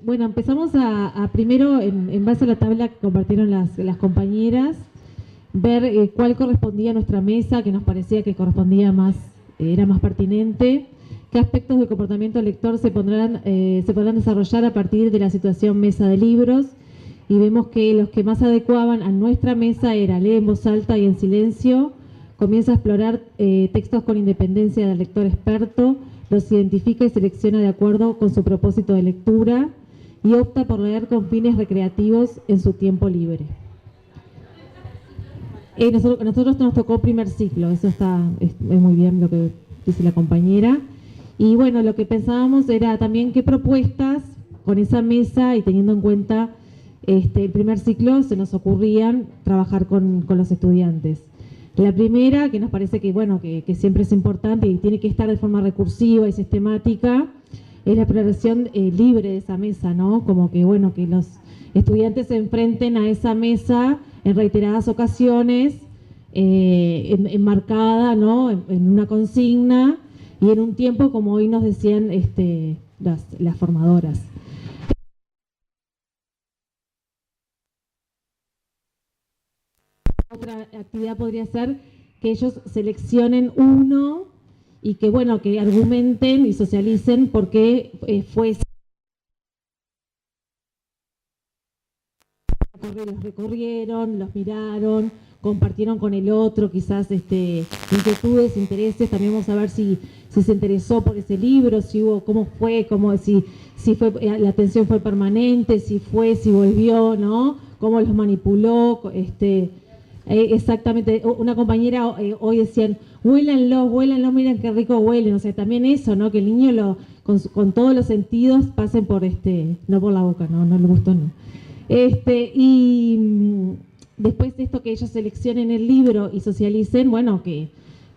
Bueno, empezamos a primero, en base a la tabla que compartieron las compañeras, ver cuál correspondía a nuestra mesa, que nos parecía que correspondía más, era más pertinente, qué aspectos del comportamiento lector se podrán desarrollar a partir de la situación mesa de libros, y vemos que los que más adecuaban a nuestra mesa era lee en voz alta y en silencio, comienza a explorar textos con independencia del lector experto, los identifica y selecciona de acuerdo con su propósito de lectura y opta por leer con fines recreativos en su tiempo libre. Nosotros nos tocó primer ciclo, eso es muy bien lo que dice la compañera. Y bueno, lo que pensábamos era también qué propuestas con esa mesa y teniendo en cuenta el primer ciclo se nos ocurrían trabajar con los estudiantes. La primera, que nos parece que, bueno, que siempre es importante y tiene que estar de forma recursiva y sistemática, es la exploración libre de esa mesa, ¿no? Como que, bueno, que los estudiantes se enfrenten a esa mesa en reiteradas ocasiones, enmarcada, ¿no? En una consigna y en un tiempo, como hoy nos decían las formadoras. Otra actividad podría ser que ellos seleccionen uno y que, bueno, que argumenten y socialicen por qué fue. Los recorrieron, los miraron, compartieron con el otro, quizás inquietudes, intereses. También vamos a ver si se interesó por ese libro, si hubo, cómo fue, si fue la atención fue permanente, si volvió, ¿no? Cómo los manipuló, exactamente. Una compañera hoy decían, huélanlo, miren qué rico huelen. O sea, también eso, ¿no? Que el niño con todos los sentidos pasen por no por la boca, no le gustó, no. Y después de esto, que ellos seleccionen el libro y socialicen, bueno, que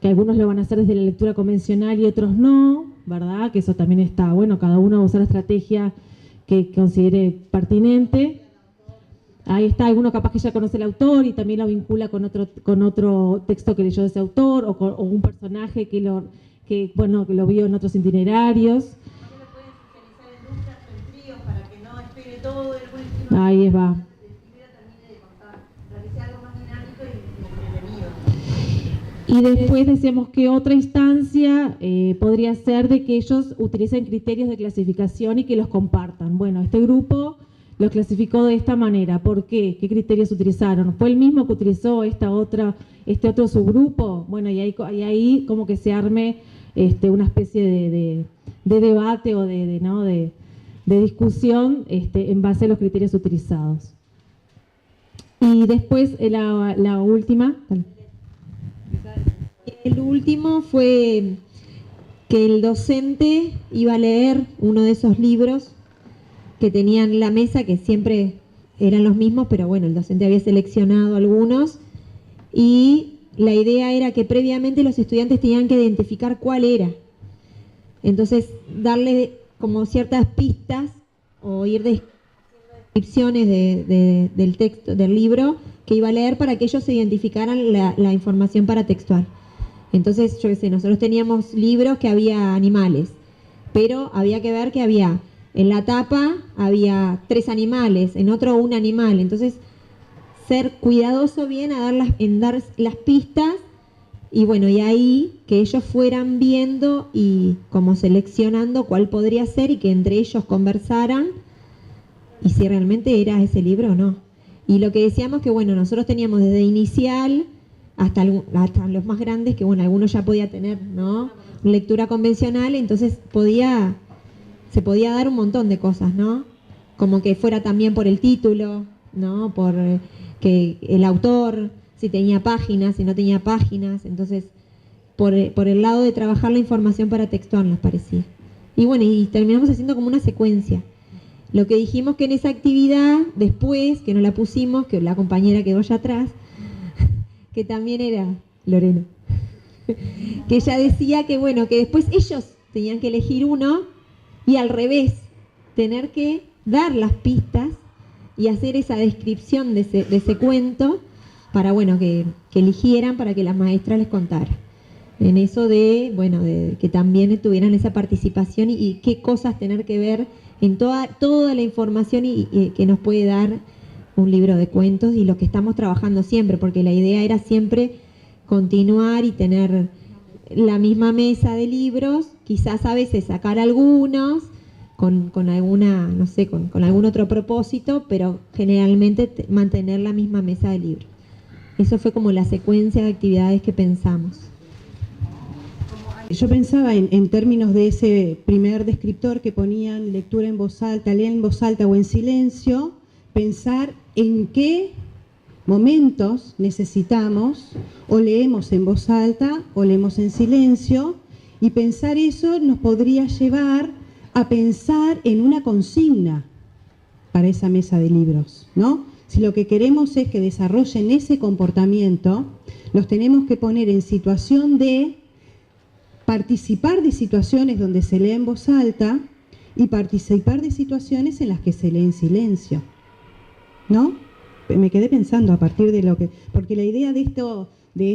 algunos lo van a hacer desde la lectura convencional y otros no, ¿verdad? Que eso también está, bueno, cada uno va a usar la estrategia que considere pertinente. Ahí está, alguno capaz que ya conoce el autor y también lo vincula con otro texto que leyó de ese autor o un personaje que lo vio en otros itinerarios. Ahí va. Y después decíamos que otra instancia podría ser de que ellos utilicen criterios de clasificación y que los compartan. Bueno, este grupo los clasificó de esta manera. ¿Por qué? ¿Qué criterios utilizaron? ¿Fue el mismo que utilizó este otro subgrupo? Bueno, y ahí como que se arme una especie de debate o de discusión en base a los criterios utilizados. Y después la última. El último fue que el docente iba a leer uno de esos libros que tenían en la mesa, que siempre eran los mismos, pero bueno, el docente había seleccionado algunos, y la idea era que previamente los estudiantes tenían que identificar cuál era. Entonces, darle como ciertas pistas o ir descripciones del texto, del libro que iba a leer, para que ellos se identificaran la información paratextual. Entonces, yo qué sé, nosotros teníamos libros que había animales, pero había que ver que había, en la tapa había 3 animales, en otro 1 animal. Entonces, ser cuidadoso bien en dar las pistas, y bueno, y ahí que ellos fueran viendo y como seleccionando cuál podría ser, y que entre ellos conversaran y si realmente era ese libro o no. Y lo que decíamos que, bueno, nosotros teníamos desde inicial hasta los más grandes, que bueno, algunos ya podía tener, ¿no?, lectura convencional, entonces se podía dar un montón de cosas, ¿no? Como que fuera también por el título, ¿no? Por que el autor, si tenía páginas, si no tenía páginas. Entonces, por el lado de trabajar la información paratextual, nos parecía. Y bueno, y terminamos haciendo como una secuencia. Lo que dijimos que en esa actividad, después, que no la pusimos, que la compañera quedó allá atrás, que también era Lorena, que ella decía que, bueno, que después ellos tenían que elegir uno, y al revés, tener que dar las pistas y hacer esa descripción de ese cuento para, bueno, que eligieran, para que la maestra les contara. En eso de que también tuvieran esa participación y qué cosas tener que ver en toda la información y que nos puede dar un libro de cuentos y lo que estamos trabajando siempre, porque la idea era siempre continuar y tener la misma mesa de libros, quizás a veces sacar algunos con alguna, no sé, con algún otro propósito, pero generalmente mantener la misma mesa de libros. Eso fue como la secuencia de actividades que pensamos. Yo pensaba en términos de ese primer descriptor que ponían lectura en voz alta, leer en voz alta o en silencio, pensar en qué momentos necesitamos o leemos en voz alta o leemos en silencio, y pensar eso nos podría llevar a pensar en una consigna para esa mesa de libros, ¿no? Si lo que queremos es que desarrollen ese comportamiento, los tenemos que poner en situación de participar de situaciones donde se lee en voz alta y participar de situaciones en las que se lee en silencio, ¿no? Me quedé pensando a partir de lo que... Porque la idea de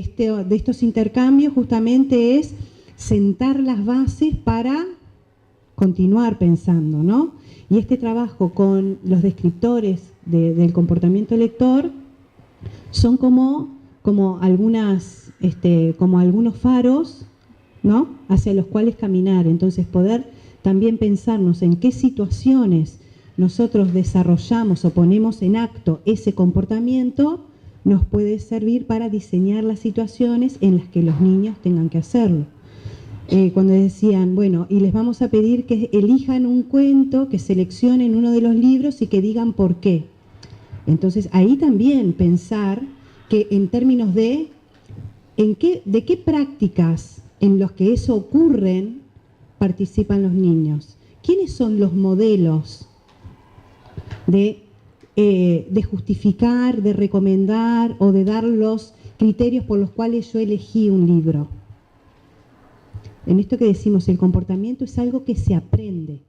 estos intercambios justamente es sentar las bases para continuar pensando, ¿no? Y este trabajo con los descriptores del comportamiento lector son como algunos faros, ¿no? Hacia los cuales caminar. Entonces poder también pensarnos en qué situaciones nosotros desarrollamos o ponemos en acto ese comportamiento nos puede servir para diseñar las situaciones en las que los niños tengan que hacerlo. Cuando decían, bueno, y les vamos a pedir que elijan un cuento, que seleccionen uno de los libros y que digan por qué. Entonces ahí también pensar que en términos de qué prácticas en los que eso ocurren participan los niños. ¿Quiénes son los modelos de justificar, de recomendar o de dar los criterios por los cuales yo elegí un libro? En esto que decimos, el comportamiento es algo que se aprende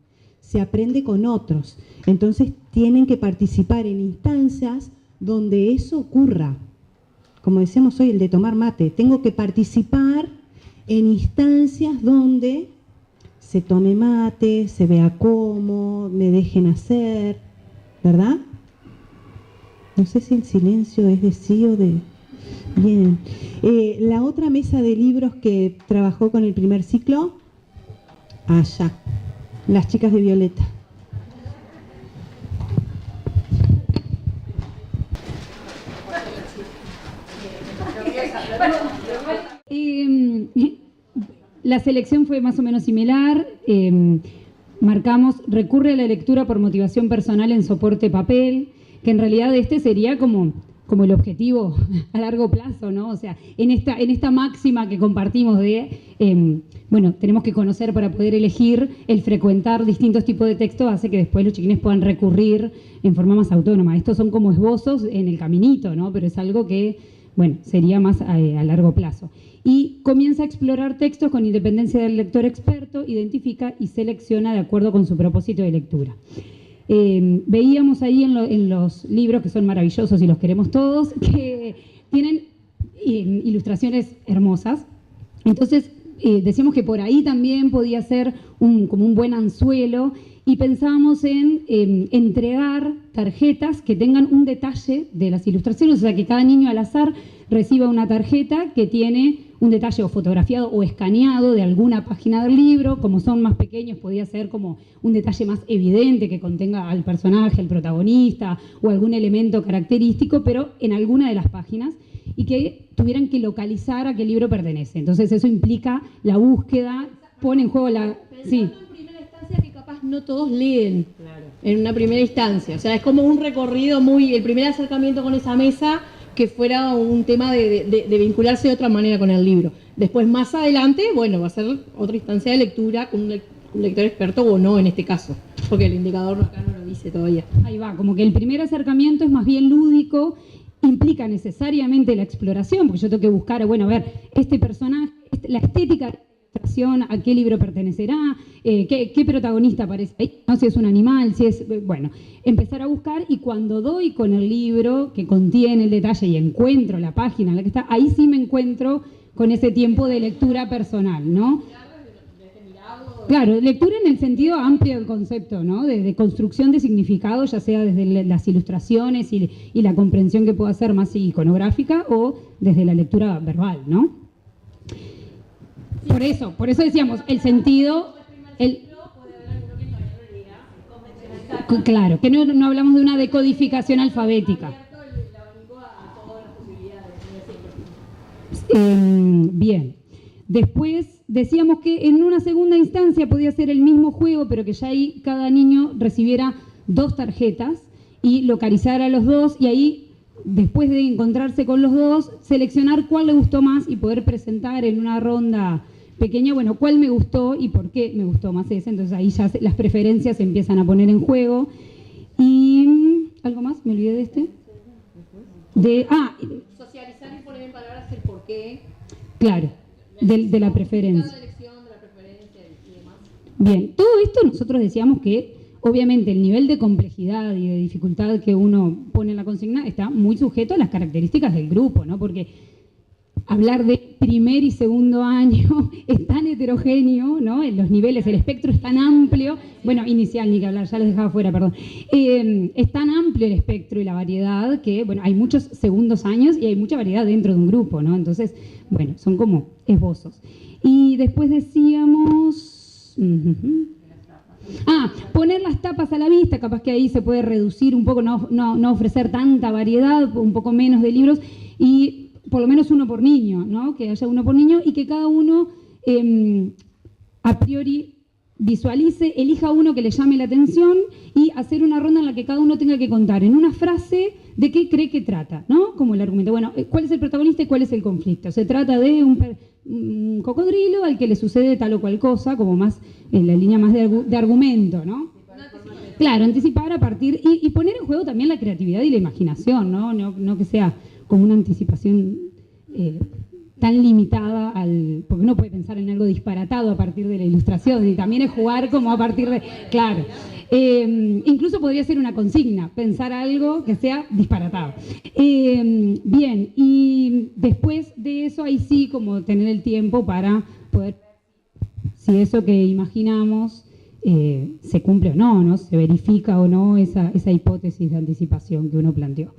con otros. Entonces tienen que participar en instancias donde eso ocurra. Como decíamos hoy, el de tomar mate. Tengo que participar en instancias donde se tome mate, se vea cómo, me dejen hacer, ¿verdad? No sé si el silencio es de sí o de... Bien. La otra mesa de libros que trabajó con el primer ciclo, allá, las chicas de Violeta. La selección fue más o menos similar. Marcamos, recurre a la lectura por motivación personal en soporte papel, que en realidad este sería como el objetivo a largo plazo, ¿no? O sea, en esta máxima que compartimos de, tenemos que conocer para poder elegir, el frecuentar distintos tipos de textos hace que después los chiquines puedan recurrir en forma más autónoma. Estos son como esbozos en el caminito, ¿no? Pero es algo que, sería más a largo plazo. Y comienza a explorar textos con independencia del lector experto, identifica y selecciona de acuerdo con su propósito de lectura. Veíamos ahí en los libros, que son maravillosos y los queremos todos, que tienen ilustraciones hermosas. Entonces, decíamos que por ahí también podía ser como un buen anzuelo, y pensábamos en entregar tarjetas que tengan un detalle de las ilustraciones, o sea, que cada niño al azar reciba una tarjeta que tiene un detalle o fotografiado o escaneado de alguna página del libro. Como son más pequeños, podía ser como un detalle más evidente que contenga al personaje, al protagonista o algún elemento característico, pero en alguna de las páginas, y que tuvieran que localizar a qué libro pertenece. Entonces eso implica la búsqueda, pone en juego la... Sí. En primera instancia que capaz no todos leen, claro, en una primera instancia. O sea, es como un recorrido el primer acercamiento con esa mesa, que fuera un tema de vincularse de otra manera con el libro. Después, más adelante, va a ser otra instancia de lectura con un lector experto o no en este caso, porque el indicador acá no lo dice todavía. Ahí va, como que el primer acercamiento es más bien lúdico, implica necesariamente la exploración, porque yo tengo que buscar, este personaje, la estética de la ilustración, a qué libro pertenecerá, qué protagonista aparece ahí, no si es un animal, si es... empezar a buscar, y cuando doy con el libro que contiene el detalle y encuentro la página en la que está, ahí sí me encuentro con ese tiempo de lectura personal, ¿no? Claro, lectura en el sentido amplio del concepto, ¿no? De construcción de significado, ya sea desde las ilustraciones y la comprensión que pueda ser más iconográfica o desde la lectura verbal, ¿no? Por eso decíamos, el sentido... Claro, que no hablamos de una decodificación alfabética. Bien. Después decíamos que en una segunda instancia podía ser el mismo juego, pero que ya ahí cada niño recibiera 2 tarjetas y localizar a los 2 y ahí, después de encontrarse con los 2, seleccionar cuál le gustó más y poder presentar en una ronda pequeña, bueno, cuál me gustó y por qué me gustó más ese. Entonces ahí ya las preferencias se empiezan a poner en juego. Y ¿algo más? ¿Me olvidé de este? Socializar y poner en palabras el por qué. Claro, de la preferencia. La elección, de la preferencia y demás. Bien, todo esto nosotros decíamos que obviamente el nivel de complejidad y de dificultad que uno pone en la consigna está muy sujeto a las características del grupo, ¿no? Porque hablar de primer y segundo año es tan heterogéneo, ¿no? En los niveles, el espectro es tan amplio, bueno, inicial ni que hablar, ya los dejaba fuera, perdón. Es tan amplio el espectro y la variedad que, bueno, hay muchos segundos años y hay mucha variedad dentro de un grupo, ¿no? Entonces, bueno, son como esbozos. Y después decíamos... poner las tapas a la vista, capaz que ahí se puede reducir un poco, no ofrecer tanta variedad, un poco menos de libros y por lo menos uno por niño, ¿no? Que haya uno por niño y que cada uno a priori visualice, elija uno que le llame la atención y hacer una ronda en la que cada uno tenga que contar en una frase de qué cree que trata, ¿no? Como el argumento. Bueno, ¿cuál es el protagonista y cuál es el conflicto? Se trata de un cocodrilo al que le sucede tal o cual cosa, como más en la línea más de argumento, ¿no? Claro, anticipar a partir y poner en juego también la creatividad y la imaginación, ¿no? No que sea como una anticipación tan limitada porque uno puede pensar en algo disparatado a partir de la ilustración y también es jugar como a partir de... Claro, incluso podría ser una consigna, pensar algo que sea disparatado. Bien, y después de eso ahí sí como tener el tiempo para poder si eso que imaginamos se cumple o no, ¿no? Se verifica o no esa hipótesis de anticipación que uno planteó.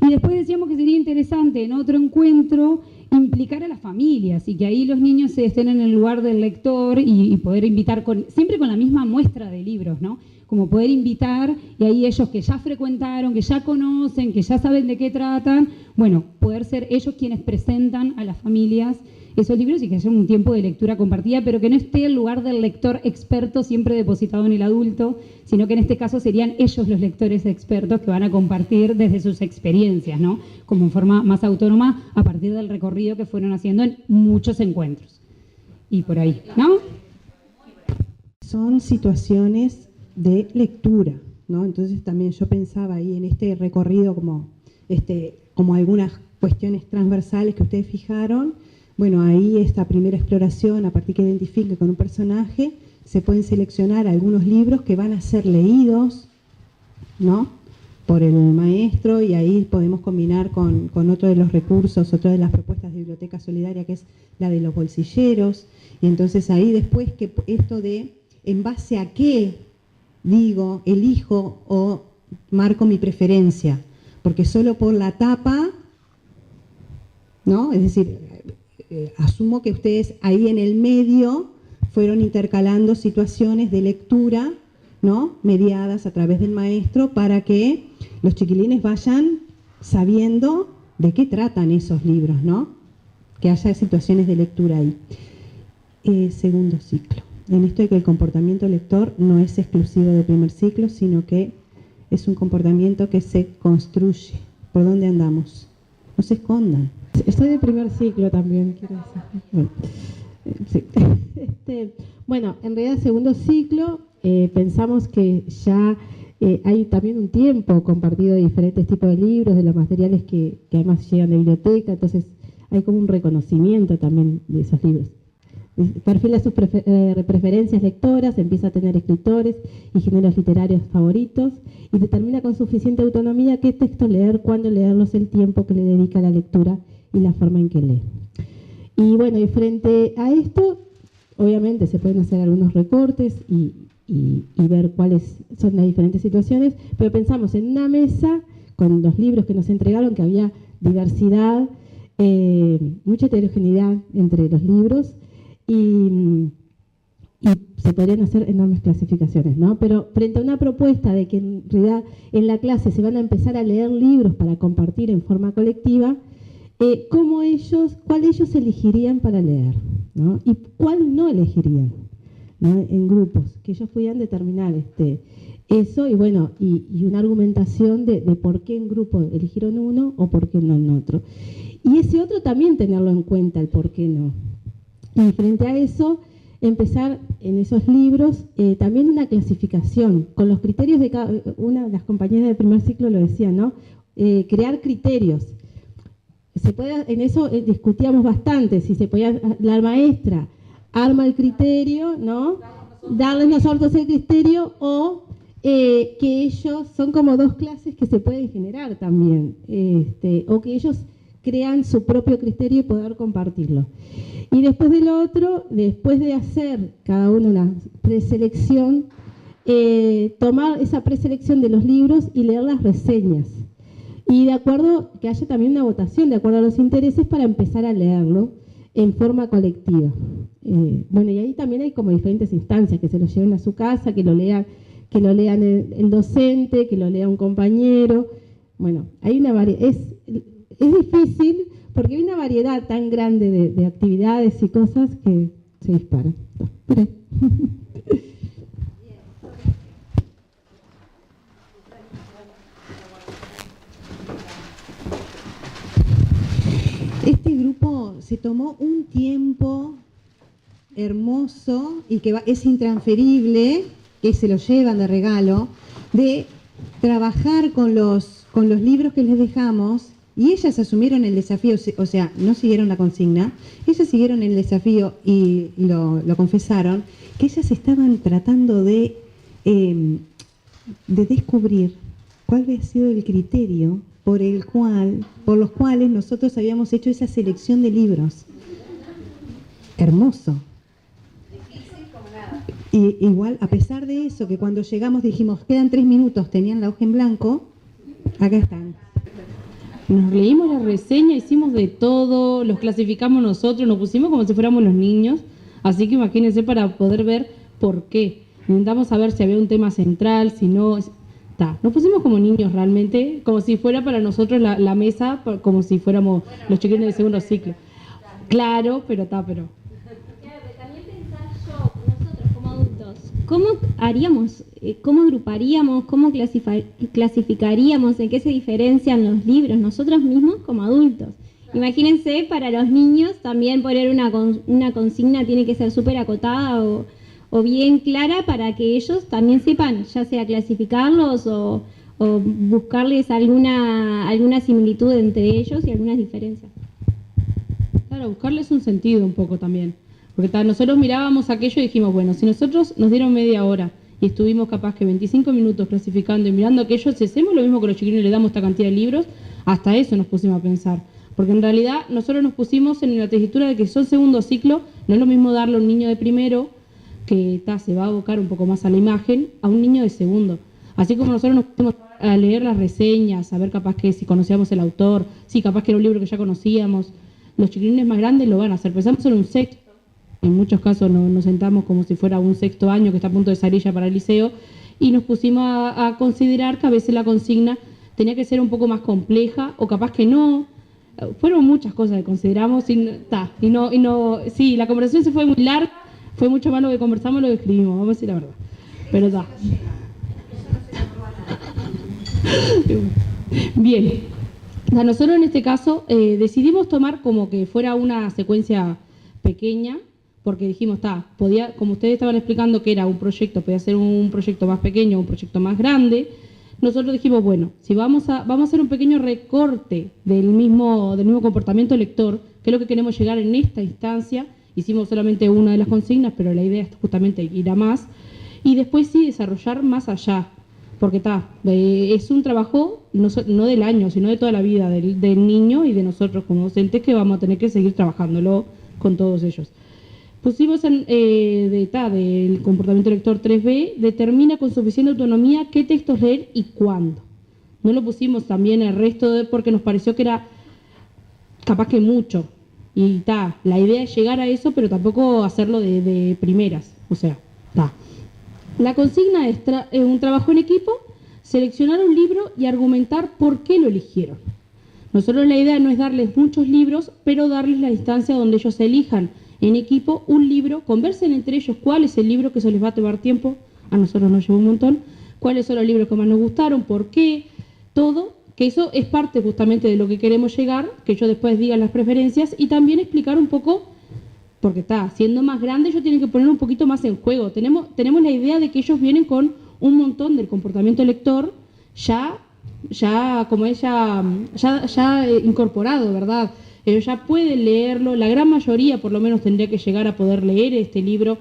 Y después decíamos que sería interesante en otro encuentro implicar a las familias y que ahí los niños se estén en el lugar del lector y poder invitar siempre con la misma muestra de libros, ¿no? Como poder invitar y ahí ellos que ya frecuentaron, que ya conocen, que ya saben de qué tratan, bueno, poder ser ellos quienes presentan a las familias esos libros y que haya un tiempo de lectura compartida, pero que no esté el lugar del lector experto siempre depositado en el adulto, sino que en este caso serían ellos los lectores expertos que van a compartir desde sus experiencias, ¿no? Como en forma más autónoma a partir del recorrido que fueron haciendo en muchos encuentros. Y por ahí, ¿no? Son situaciones de lectura, ¿no? Entonces también yo pensaba ahí en este recorrido como algunas cuestiones transversales que ustedes fijaron. Bueno, ahí esta primera exploración, a partir que identifique con un personaje, se pueden seleccionar algunos libros que van a ser leídos, ¿no? Por el maestro y ahí podemos combinar con otro de los recursos, otra de las propuestas de Biblioteca Solidaria, que es la de los bolsilleros. Y entonces ahí después que esto de en base a qué digo, elijo o marco mi preferencia, porque solo por la tapa, ¿no? Es decir, asumo que ustedes ahí en el medio fueron intercalando situaciones de lectura, ¿no? Mediadas a través del maestro para que los chiquilines vayan sabiendo de qué tratan esos libros, ¿no? Que haya situaciones de lectura ahí. Segundo ciclo. En esto de que el comportamiento lector no es exclusivo del primer ciclo, sino que es un comportamiento que se construye. ¿Por dónde andamos? No se escondan. Estoy de primer ciclo también, quiero decir. Bueno, sí. Bueno, en realidad segundo ciclo pensamos que ya hay también un tiempo compartido de diferentes tipos de libros, de los materiales que además llegan de biblioteca, entonces hay como un reconocimiento también de esos libros. Perfila sus preferencias lectoras, empieza a tener escritores y géneros literarios favoritos y determina con suficiente autonomía qué textos leer, cuándo leerlos, el tiempo que le dedica a la lectura y la forma en que lee. Y bueno, y frente a esto, obviamente se pueden hacer algunos recortes y ver cuáles son las diferentes situaciones, pero pensamos en una mesa con los libros que nos entregaron, que había diversidad, mucha heterogeneidad entre los libros y se podrían hacer enormes clasificaciones, ¿no? Pero frente a una propuesta de que en realidad en la clase se van a empezar a leer libros para compartir en forma colectiva, ¿cuál ellos elegirían para leer, ¿no? Y cuál no elegirían, ¿no? En grupos, que ellos podían determinar eso y bueno, y una argumentación de por qué en grupo eligieron uno o por qué no en otro. Y ese otro también tenerlo en cuenta, el por qué no. Y frente a eso, empezar en esos libros también una clasificación, con los criterios de cada una de las compañeras del primer ciclo lo decía, ¿no? Crear criterios. En eso discutíamos bastante, si se podía, la maestra arma el criterio, ¿no? Darles nosotros el criterio o que ellos son como dos clases que se pueden generar también, o que ellos crean su propio criterio y poder compartirlo. Y después de lo otro, después de hacer cada uno una preselección, tomar esa preselección de los libros y leer las reseñas. Y de acuerdo, que haya también una votación de acuerdo a los intereses para empezar a leerlo en forma colectiva. Bueno, y ahí también hay como diferentes instancias, que se lo lleven a su casa, que lo lean el docente, que lo lea un compañero. Bueno, hay una variedad. Es difícil porque hay una variedad tan grande de actividades y cosas que se disparan. Este grupo se tomó un tiempo hermoso y que es intransferible, que se lo llevan de regalo, de trabajar con los libros que les dejamos, y ellas asumieron el desafío, o sea, no siguieron la consigna, ellas siguieron el desafío y lo confesaron, que ellas estaban tratando de descubrir cuál había sido el criterio por los cuales nosotros habíamos hecho esa selección de libros. Hermoso. Y igual, a pesar de eso, que cuando llegamos dijimos, quedan 3 minutos, tenían la hoja en blanco, acá están. Nos leímos la reseña, hicimos de todo, los clasificamos nosotros, nos pusimos como si fuéramos los niños, así que imagínense para poder ver por qué. Intentamos saber si había un tema central, si no. Nos pusimos como niños realmente, como si fuera para nosotros la mesa, como si fuéramos los chiquillos del segundo ciclo. Claro, pero. Claro, pero también pensar nosotros como adultos, ¿cómo haríamos, cómo agruparíamos, cómo clasificaríamos, en qué se diferencian los libros nosotros mismos como adultos? Imagínense, para los niños también poner una consigna tiene que ser súper acotada o bien clara para que ellos también sepan, ya sea clasificarlos o buscarles alguna similitud entre ellos y algunas diferencias. Claro, buscarles un sentido un poco también. Porque nosotros mirábamos aquello y dijimos, bueno, si nosotros nos dieron media hora y estuvimos capaz que 25 minutos clasificando y mirando aquello, si hacemos lo mismo que los chiquillos y le damos esta cantidad de libros, hasta eso nos pusimos a pensar. Porque en realidad nosotros nos pusimos en la tesitura de que son segundo ciclo, no es lo mismo darle a un niño de primero, que se va a abocar un poco más a la imagen, a un niño de segundo. Así como nosotros nos pusimos a leer las reseñas, a ver capaz que si conocíamos el autor, si capaz que era un libro que ya conocíamos, los chiquilines más grandes lo van a hacer. Pensamos en un sexto, en muchos casos nos sentamos como si fuera un sexto año que está a punto de salir ya para el liceo, y nos pusimos a considerar que a veces la consigna tenía que ser un poco más compleja, o capaz que no. Fueron muchas cosas que consideramos, sí, la conversación se fue muy larga. Fue mucho más lo que conversamos, lo que escribimos, vamos a decir la verdad. Pero Bien. Nosotros en este caso decidimos tomar como que fuera una secuencia pequeña, porque dijimos, podía, como ustedes estaban explicando que era un proyecto, podía ser un proyecto más pequeño, un proyecto más grande. Nosotros dijimos, bueno, si vamos a hacer un pequeño recorte del mismo comportamiento lector, que es lo que queremos llegar en esta instancia. Hicimos solamente una de las consignas, pero la idea es justamente ir a más. Y después sí desarrollar más allá. Porque es un trabajo no del año, sino de toda la vida del niño y de nosotros como docentes, que vamos a tener que seguir trabajándolo con todos ellos. Pusimos del comportamiento lector 3B, determina con suficiente autonomía qué textos leer y cuándo. No lo pusimos también el resto porque nos pareció que era capaz que mucho. Y la idea es llegar a eso, pero tampoco hacerlo de primeras. O sea, La consigna es un trabajo en equipo, seleccionar un libro y argumentar por qué lo eligieron. Nosotros la idea no es darles muchos libros, pero darles la instancia donde ellos elijan en equipo un libro, conversen entre ellos cuál es el libro, que eso les va a tomar tiempo, a nosotros nos llevó un montón, cuáles son los libros que más nos gustaron, por qué, todo, que eso es parte justamente de lo que queremos llegar, que ellos después digan las preferencias y también explicar un poco, porque siendo más grandes ellos tienen que poner un poquito más en juego. Tenemos la idea de que ellos vienen con un montón del comportamiento lector ya incorporado, ¿verdad? Ellos ya pueden leerlo, la gran mayoría por lo menos tendría que llegar a poder leer este libro,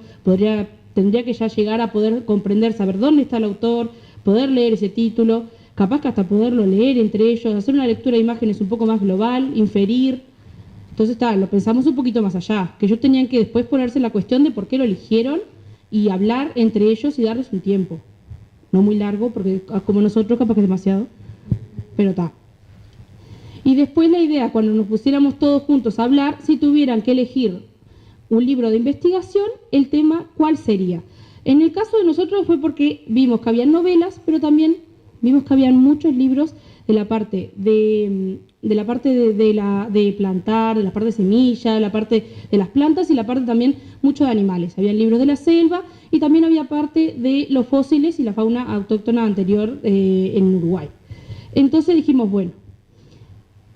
tendría que ya llegar a poder comprender, saber dónde está el autor, poder leer ese título, capaz que hasta poderlo leer entre ellos, hacer una lectura de imágenes un poco más global, inferir. Entonces lo pensamos un poquito más allá, que ellos tenían que después ponerse la cuestión de por qué lo eligieron y hablar entre ellos y darles un tiempo. No muy largo, porque como nosotros capaz que es demasiado, pero Y después la idea, cuando nos pusiéramos todos juntos a hablar, si tuvieran que elegir un libro de investigación, el tema, ¿cuál sería? En el caso de nosotros fue porque vimos que había novelas, pero también vimos que había muchos libros de la parte de plantar, de la parte de semilla, de la parte de las plantas y la parte también mucho de animales. Había libros de la selva y también había parte de los fósiles y la fauna autóctona anterior en Uruguay. Entonces dijimos, bueno,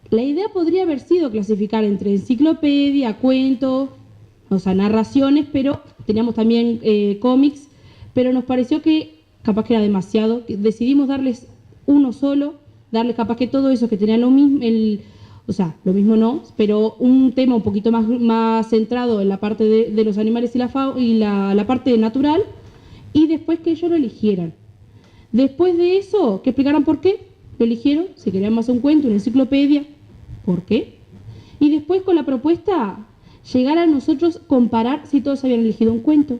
la idea podría haber sido clasificar entre enciclopedia, cuentos, o sea, narraciones, pero teníamos también cómics, pero nos pareció que capaz que era demasiado. Decidimos darles uno solo, darles capaz que todo eso que tenían lo mismo, lo mismo no, pero un tema un poquito más centrado en la parte de los animales y la parte natural, y después que ellos lo eligieran. Después de eso, que explicaran por qué lo eligieron, si querían más un cuento, una enciclopedia, ¿por qué? Y después con la propuesta, llegar a nosotros comparar si todos habían elegido un cuento,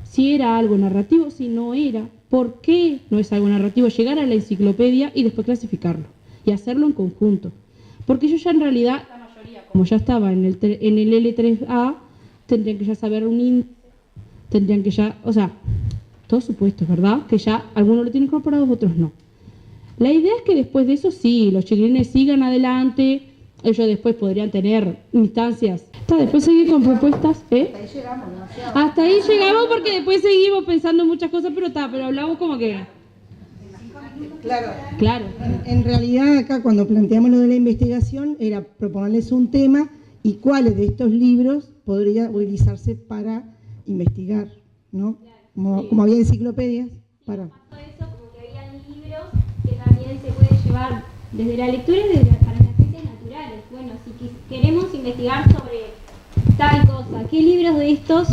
si era algo narrativo, si no era, por qué no es algo narrativo, llegar a la enciclopedia y después clasificarlo y hacerlo en conjunto. Porque ellos ya en realidad, la mayoría, como ya estaba en el L3A, tendrían que ya saber un índice, tendrían que ya, todos supuestos, ¿verdad? Que ya algunos lo tienen incorporado, otros no. La idea es que después de eso sí, los chiquilines sigan adelante, ellos después podrían tener instancias. Después seguir con propuestas, Hasta ahí llegamos, ¿no? Hasta ahí llegamos porque después seguimos pensando en muchas cosas, pero hablamos como que... Claro. En realidad acá cuando planteamos lo de la investigación era proponerles un tema y cuáles de estos libros podría utilizarse para investigar, ¿no? Como había enciclopedias, para... Eso, como que había libros que también se puede llevar desde la lectura y para las ciencias naturales. Bueno, si queremos investigar sobre tal cosa, ¿qué libros de estos,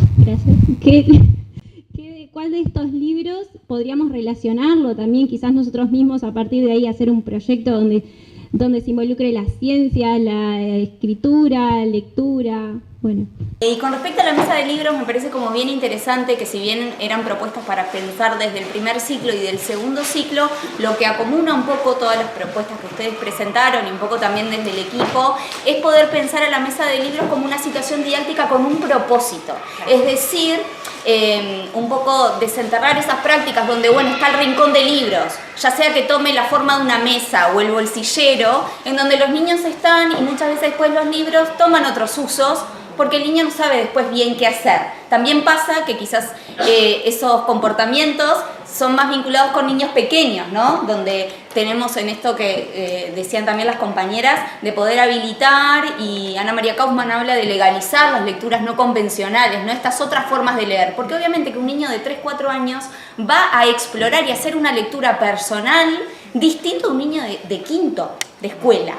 cuál de estos libros podríamos relacionarlo también, quizás nosotros mismos a partir de ahí hacer un proyecto donde se involucre la ciencia, la escritura, lectura, bueno. Y con respecto a la mesa de libros me parece como bien interesante que si bien eran propuestas para pensar desde el primer ciclo y del segundo ciclo, lo que acomuna un poco todas las propuestas que ustedes presentaron y un poco también desde el equipo, es poder pensar a la mesa de libros como una situación didáctica con un propósito. Es decir, un poco desenterrar esas prácticas donde, está el rincón de libros, ya sea que tome la forma de una mesa o el bolsillero, en donde los niños están y muchas veces después los libros toman otros usos, porque el niño no sabe después bien qué hacer. También pasa que quizás esos comportamientos son más vinculados con niños pequeños, ¿no? Donde tenemos en esto que decían también las compañeras, de poder habilitar, y Ana María Kaufman habla de legalizar las lecturas no convencionales, ¿no? Estas otras formas de leer, porque obviamente que un niño de 3, 4 años va a explorar y hacer una lectura personal distinto a un niño de quinto, de escuela,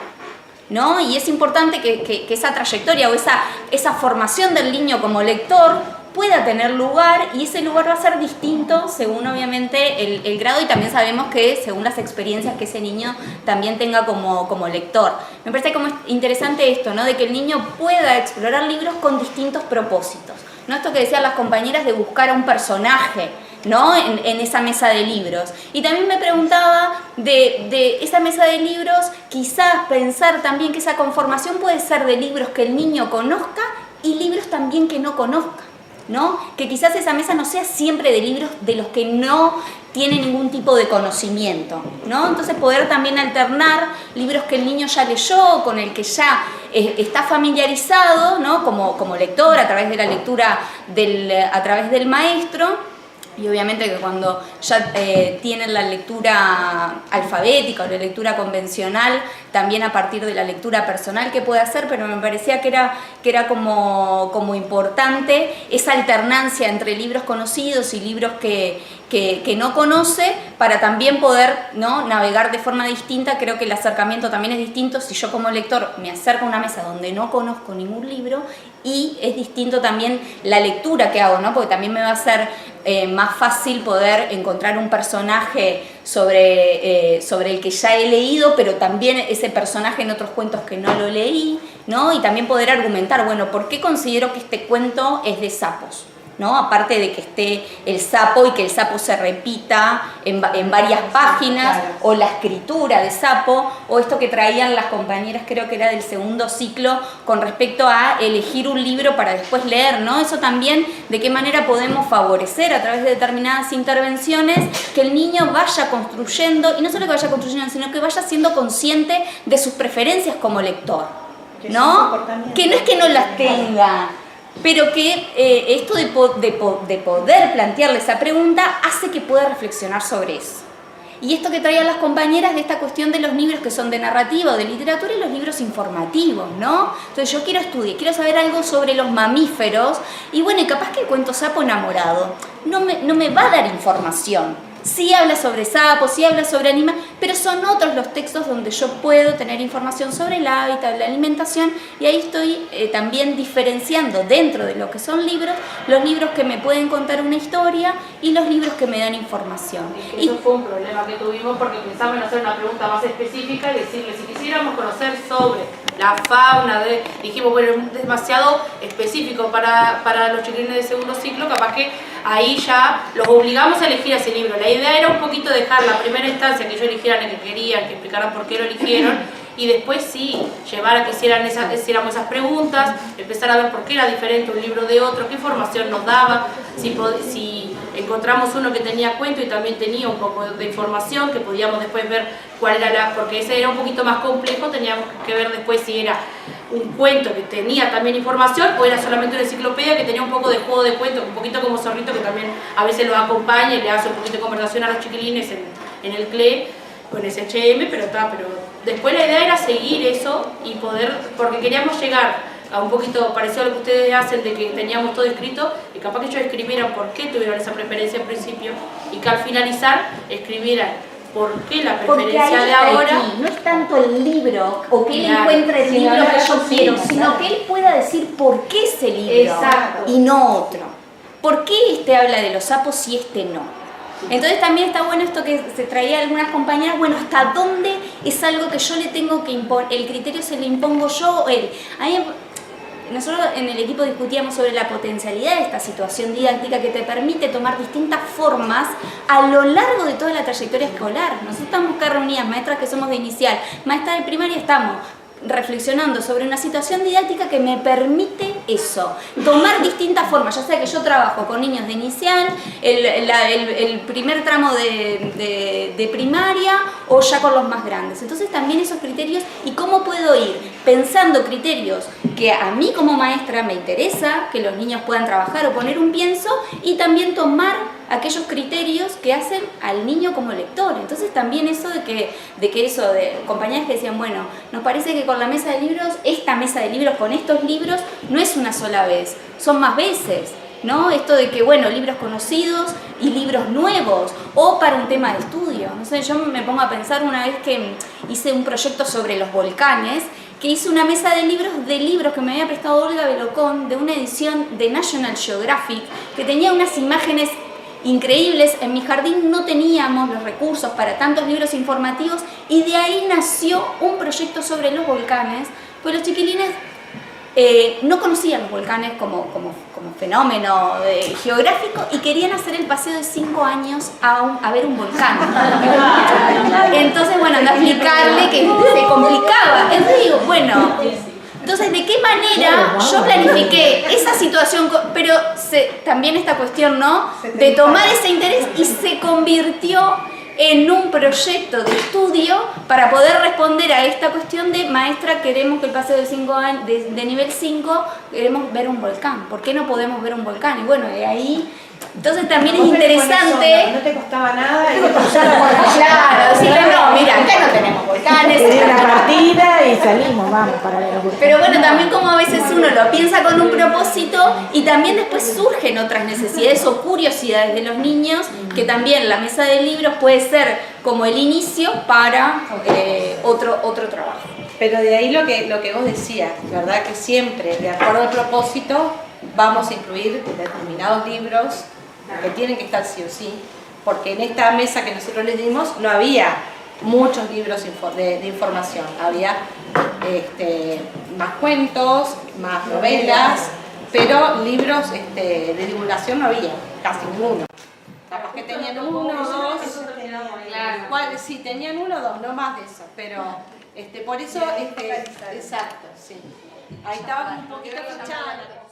¿no? Y es importante que esa trayectoria o esa formación del niño como lector pueda tener lugar, y ese lugar va a ser distinto según obviamente el grado, y también sabemos que según las experiencias que ese niño también tenga como lector. Me parece como interesante esto, ¿no? De que el niño pueda explorar libros con distintos propósitos, ¿no? Esto que decían las compañeras de buscar a un personaje, ¿no? En esa mesa de libros. Y también me preguntaba de esa mesa de libros, quizás pensar también que esa conformación puede ser de libros que el niño conozca y libros también que no conozca, ¿no? Que quizás esa mesa no sea siempre de libros de los que no tiene ningún tipo de conocimiento, ¿no? Entonces poder también alternar libros que el niño ya leyó, con el que ya está familiarizado, ¿no? Como lector, a través de la lectura a través del maestro. Y obviamente que cuando ya tienen la lectura alfabética o la lectura convencional, también a partir de la lectura personal que puede hacer, pero me parecía que era como importante esa alternancia entre libros conocidos y libros que no conoce, para también poder, ¿no? Navegar de forma distinta. Creo que el acercamiento también es distinto si yo como lector me acerco a una mesa donde no conozco ningún libro, y es distinto también la lectura que hago, ¿no? Porque también me va a ser más fácil poder encontrar un personaje sobre el que ya he leído, pero también ese personaje en otros cuentos que no lo leí, ¿no? Y también poder argumentar, bueno, ¿por qué considero que este cuento es de sapos? ¿No? Aparte de que esté el sapo y que el sapo se repita en varias páginas, o la escritura de sapo, o esto que traían las compañeras, creo que era del segundo ciclo, con respecto a elegir un libro para después leer, ¿no? Eso también, de qué manera podemos favorecer a través de determinadas intervenciones que el niño vaya construyendo, y no solo que vaya construyendo, sino que vaya siendo consciente de sus preferencias como lector, ¿no? Que no es que no las tenga, pero que esto de poder plantearle esa pregunta hace que pueda reflexionar sobre eso. Y esto que traían las compañeras de esta cuestión de los libros que son de narrativa o de literatura y los libros informativos, ¿no? Entonces yo quiero estudiar, quiero saber algo sobre los mamíferos, y bueno, y capaz que el cuento Sapo Enamorado no me va a dar información. Sí habla sobre sapos, sí habla sobre animales, pero son otros los textos donde yo puedo tener información sobre el hábitat, la alimentación, y ahí estoy también diferenciando dentro de lo que son libros, los libros que me pueden contar una historia y los libros que me dan información. Y eso fue un problema que tuvimos, porque pensamos en hacer una pregunta más específica y decirle, si quisiéramos conocer sobre la fauna, dijimos, bueno, es demasiado específico para los chiquilines de segundo ciclo, capaz que ahí ya los obligamos a elegir ese libro. La idea era un poquito dejar la primera instancia, que ellos eligieran el que querían, que explicaran por qué lo eligieron, y después sí, llevar a que hiciéramos esas preguntas, empezar a ver por qué era diferente un libro de otro, qué información nos daba, si encontramos uno que tenía cuento y también tenía un poco de información, que podíamos después ver cuál era porque ese era un poquito más complejo, teníamos que ver después si era un cuento que tenía también información o era solamente una enciclopedia que tenía un poco de juego de cuento, un poquito como Zorrito, que también a veces los acompaña y le hace un poquito de conversación a los chiquilines en el CLE con SHM, pero después la idea era seguir eso y poder, porque queríamos llegar a un poquito parecido a lo que ustedes hacen, de que teníamos todo escrito y capaz que ellos escribieran por qué tuvieron esa preferencia al principio y que al finalizar escribieran por qué la preferencia de ahora. No es tanto el libro o que él encuentre el libro que yo quiero, sino que él pueda decir por qué ese libro. Exacto. Y no otro. ¿Por qué este habla de los sapos y este no? Entonces también está bueno esto que se traía algunas compañeras, bueno, hasta dónde es algo que yo le tengo que imponer, el criterio se lo impongo yo o él. Nosotros en el equipo discutíamos sobre la potencialidad de esta situación didáctica que te permite tomar distintas formas a lo largo de toda la trayectoria escolar. Nosotros estamos acá reunidas, maestras que somos de inicial, maestras de primaria, estamos reflexionando sobre una situación didáctica que me permite eso, tomar distintas formas, ya sea que yo trabajo con niños de inicial, el primer tramo de primaria o ya con los más grandes. Entonces también esos criterios y cómo puedo ir pensando criterios que a mí como maestra me interesa que los niños puedan trabajar o poner un pienso, y también tomar aquellos criterios que hacen al niño como lector. Entonces también eso de compañeras que decían, bueno, nos parece que con la mesa de libros, esta mesa de libros con estos libros no es una sola vez, son más veces, ¿no? Esto de que, bueno, libros conocidos y libros nuevos, o para un tema de estudio. No sé, yo me pongo a pensar una vez que hice un proyecto sobre los volcanes, que hice una mesa de libros que me había prestado Olga Belocón, de una edición de National Geographic, que tenía unas imágenes increíbles. En mi jardín no teníamos los recursos para tantos libros informativos y de ahí nació un proyecto sobre los volcanes, pues los chiquilines no conocían los volcanes como fenómeno geográfico y querían hacer el paseo de 5 años a ver un volcán. Entonces, bueno, anda a explicarle que se complicaba. Entonces digo, bueno, entonces, ¿de qué manera yo planifiqué esa situación? Pero también esta cuestión, ¿no? De tomar ese interés y se convirtió en un proyecto de estudio para poder responder a esta cuestión de maestra, queremos que el paseo de 5 años, de nivel 5, queremos ver un volcán. ¿Por qué no podemos ver un volcán? Y bueno, de ahí... Entonces también es interesante... No te costaba nada. Claro, decirle, no, mira, acá no tenemos volcanes. Era una partida y salimos, vamos, para ver los volcanes. Pero bueno, también como a veces uno lo piensa con un propósito y también después surgen otras necesidades o curiosidades de los niños, que también la mesa de libros puede ser como el inicio para otro trabajo. Pero de ahí lo que vos decías, ¿verdad? Que siempre, de acuerdo al propósito, vamos a incluir determinados libros que tienen que estar sí o sí, porque en esta mesa que nosotros les dimos no había muchos libros de información, había más cuentos, más novelas, pero libros de divulgación no había, casi ninguno. Capaz que tenían uno o dos, sí, tenían uno o dos, no más de eso, pero por eso, exacto, sí. Ahí estaba un poquito fichado.